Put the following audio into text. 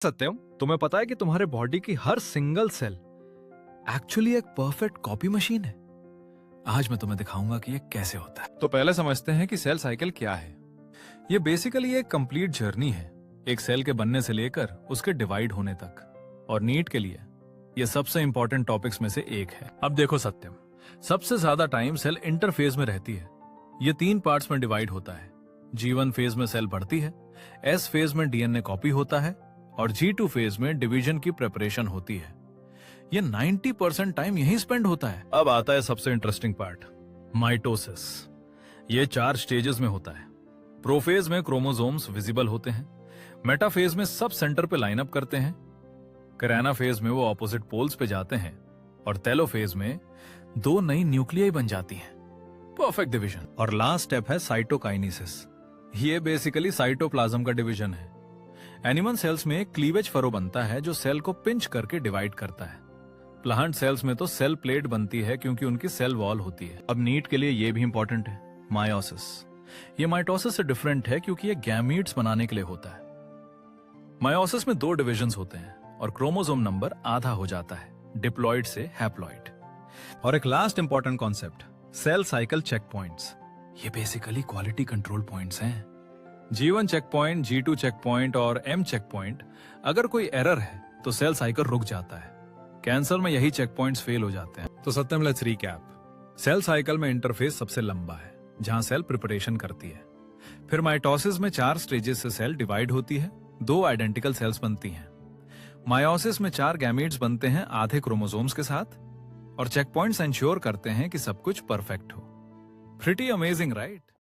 सत्यम, तुम्हें पता है कि तुम्हारे बॉडी की हर सिंगल सेल एक्चुअली एक परफेक्ट कॉपी मशीन है। आज मैं तुम्हें दिखाऊंगा कि ये कैसे होता है। तो पहले समझते हैं कि सेल साइकिल क्या है। ये बेसिकली एक कंप्लीट जर्नी है, एक सेल के बनने से लेकर उसके डिवाइड होने तक। और नीट के लिए ये सबसे इंपॉर्टेंट टॉपिक्स में से एक है। अब देखो सत्यम, सबसे ज्यादा टाइम सेल इंटरफेज में रहती है। ये 3 पार्ट्स में डिवाइड होता है। G1 फेज में सेल बढ़ती है, S फेज में डीएनए कॉपी होता है और G2 फेज में डिवीजन की प्रिपरेशन होती है। ये 90% टाइम यहीं स्पेंड होता है। अब आता है सबसे इंटरेस्टिंग पार्ट, माइटोसिस। ये 4 स्टेजेस में होता है। प्रोफेज में क्रोमोसोम्स विजिबल होते हैं, मेटाफेज में सब सेंटर पे लाइन अप करते हैं, कैराना फेज में वो ऑपोजिट पोल्स पे जाते हैं और टेलोफेज में 2 नई न्यूक्लियाई बन जाती हैं। Perfect division. और लास्ट स्टेप है साइटोकाइनेसिस। ये बेसिकली साइटोप्लाज्म का डिवीजन है। एनिमल सेल्स में एक क्लीवेज फरो बनता है जो सेल को पिंच करके डिवाइड करता है। प्लांट सेल्स में तो सेल प्लेट बनती है क्योंकि उनकी सेल वॉल होती है। अब नीट के लिए ये भी इंपॉर्टेंट है, मायोसिस। ये माइटोसिस से डिफरेंट है क्योंकि ये गैमीट्स बनाने के लिए होता है। मायोसिस में 2 डिविजन्स होते हैं और क्रोमोसोम नंबर आधा हो जाता है, डिप्लॉइड से हैप्लॉइड। और एक last important concept, cell cycle check points. ये बेसिकली क्वालिटी कंट्रोल पॉइंट्स हैं। G1 check point, G2 check point और M चेक पॉइंट, अगर कोई एरर है तो सेल साइकिल रुक जाता है। कैंसर में यही चेक पॉइंट्स फेल हो जाते हैं। तो सत्यम, लेट्स रिकैप। सेल साइकिल में इंटरफेस सबसे लंबा है, जहां सेल प्रिपरेशन करती है। फिर माइटोसिस में 4 स्टेजेस से सेल डिवाइड होती है, 2 आइडेंटिकल सेल्स बनती हैं। मायोसिस में 4 गैमीट्स बनते हैं आधे क्रोमोसोम्स के साथ। और चेक पॉइंट्स इंश्योर करते हैं कि सब कुछ परफेक्ट हो। Pretty amazing, right?